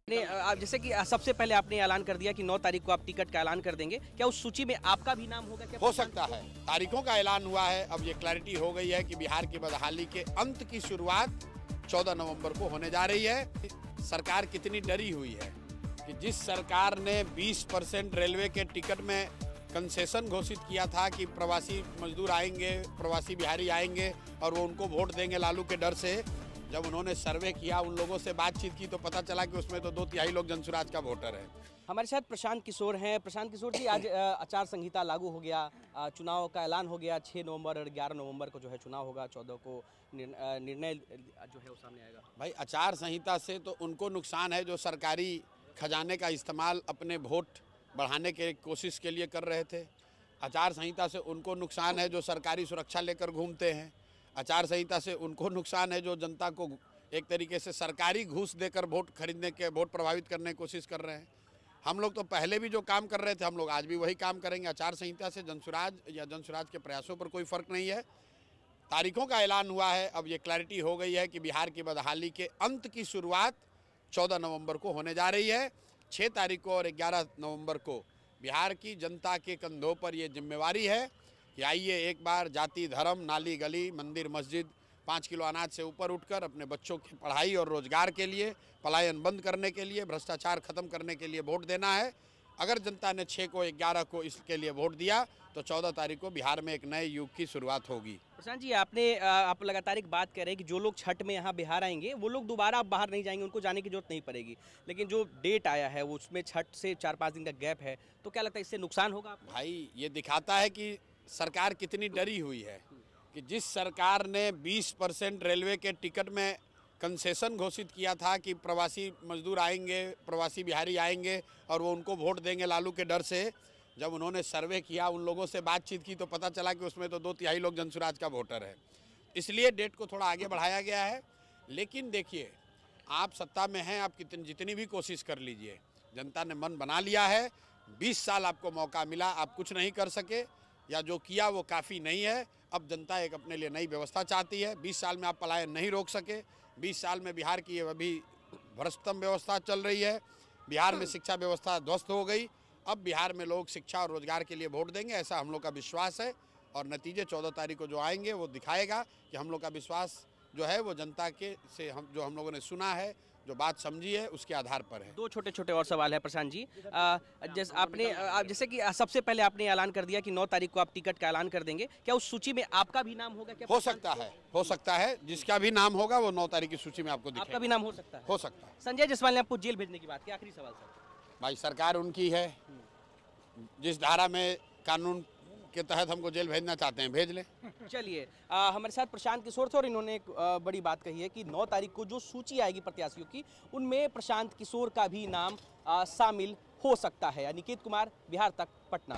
आप जैसे कि सबसे पहले आपने ऐलान कर दिया कि 9 तारीख को आप टिकट का ऐलान कर देंगे, क्या उस सूची में आपका भी नाम होगा? क्या हो सकता है। तारीखों का ऐलान हुआ है, अब ये क्लैरिटी हो गई है कि बिहार की बदहाली के अंत की शुरुआत 14 नवंबर को होने जा रही है। सरकार कितनी डरी हुई है कि जिस सरकार ने 20% रेलवे के टिकट में कंसेशन घोषित किया था कि प्रवासी मजदूर आएंगे, प्रवासी बिहारी आएंगे और वो उनको वोट देंगे लालू के डर से, जब उन्होंने सर्वे किया, उन लोगों से बातचीत की तो पता चला कि उसमें तो 2/3 लोग जनसुराज का वोटर है। हमारे साथ प्रशांत किशोर हैं। प्रशांत किशोर जी, आज आचार संहिता लागू हो गया, चुनाव का ऐलान हो गया। 6 नवंबर और 11 नवंबर को जो है चुनाव होगा, 14 को निर्णय जो है वो सामने आएगा। भाई, आचार संहिता से तो उनको नुकसान है जो सरकारी खजाने का इस्तेमाल अपने वोट बढ़ाने के कोशिश के लिए कर रहे थे। आचार संहिता से उनको नुकसान है जो सरकारी सुरक्षा लेकर घूमते हैं। आचार संहिता से उनको नुकसान है जो जनता को एक तरीके से सरकारी घूस देकर वोट खरीदने के, वोट प्रभावित करने की कोशिश कर रहे हैं। हम लोग तो पहले भी जो काम कर रहे थे, हम लोग आज भी वही काम करेंगे। आचार संहिता से जनसुराज या जनसुराज के प्रयासों पर कोई फर्क नहीं है। तारीखों का ऐलान हुआ है, अब ये क्लैरिटी हो गई है कि बिहार की बदहाली के अंत की शुरुआत 14 नवंबर को होने जा रही है। 6 तारीख को और 11 नवंबर को बिहार की जनता के कंधों पर ये जिम्मेवारी है कि आइए एक बार जाति, धर्म, नाली गली, मंदिर, मस्जिद, 5 किलो अनाज से ऊपर उठकर अपने बच्चों की पढ़ाई और रोजगार के लिए, पलायन बंद करने के लिए, भ्रष्टाचार खत्म करने के लिए वोट देना है। अगर जनता ने 6 को 11 को इसके लिए वोट दिया तो 14 तारीख को बिहार में एक नए युग की शुरुआत होगी। प्रशांत जी, आप लगातार एक बात कह रहे हैं कि जो लोग छठ में यहाँ बिहार आएंगे वो लोग दोबारा अब बाहर नहीं जाएंगे, उनको जाने की जरूरत नहीं पड़ेगी। लेकिन जो डेट आया है उसमें छठ से 4-5 दिन का गैप है, तो क्या लगता है इससे नुकसान होगा आपको? भाई, ये दिखाता है कि सरकार कितनी डरी हुई है कि जिस सरकार ने 20% रेलवे के टिकट में कंसेशन घोषित किया था कि प्रवासी मजदूर आएंगे, प्रवासी बिहारी आएंगे और वो उनको वोट देंगे लालू के डर से, जब उन्होंने सर्वे किया, उन लोगों से बातचीत की तो पता चला कि उसमें तो 2/3 लोग जनसुराज का वोटर है। इसलिए डेट को थोड़ा आगे बढ़ाया गया है। लेकिन देखिए, आप सत्ता में हैं, आप जितनी भी कोशिश कर लीजिए, जनता ने मन बना लिया है। 20 साल आपको मौका मिला, आप कुछ नहीं कर सके या जो किया वो काफ़ी नहीं है। अब जनता एक अपने लिए नई व्यवस्था चाहती है। 20 साल में आप पलायन नहीं रोक सके। 20 साल में बिहार की अभी भ्रष्टतम व्यवस्था चल रही है। बिहार में शिक्षा व्यवस्था ध्वस्त हो गई। अब बिहार में लोग शिक्षा और रोजगार के लिए वोट देंगे, ऐसा हम लोग का विश्वास है। और नतीजे 14 तारीख को जो आएंगे वो दिखाएगा कि हम लोग का विश्वास जो है वो जनता के से हम लोगों ने सुना है, जो बात समझी है, उसके आधार पर है। 2 छोटे-छोटे और सवाल है प्रशांत जी। जैसे कि सबसे पहले आपने ऐलान कर दिया कि 9 तारीख को आप टिकट का ऐलान कर देंगे, क्या उस सूची में आपका भी नाम होगा? क्या हो सकता है। जिसका भी नाम होगा वो 9 तारीख की सूची में आपको दिखेगा। आपका भी नाम हो सकता है? हो सकता है। संजय जायसवाल ने आपको जेल भेजने की बात की, आखिरी सवाल सर। भाई, सरकार उनकी है, जिस धारा में कानून के तहत हमको जेल भेजना चाहते हैं भेज ले। चलिए, हमारे साथ प्रशांत किशोर थे और इन्होंने एक बड़ी बात कही है कि 9 तारीख को जो सूची आएगी प्रत्याशियों की, उनमें प्रशांत किशोर का भी नाम शामिल हो सकता है। निकेत कुमार, बिहार तक, पटना।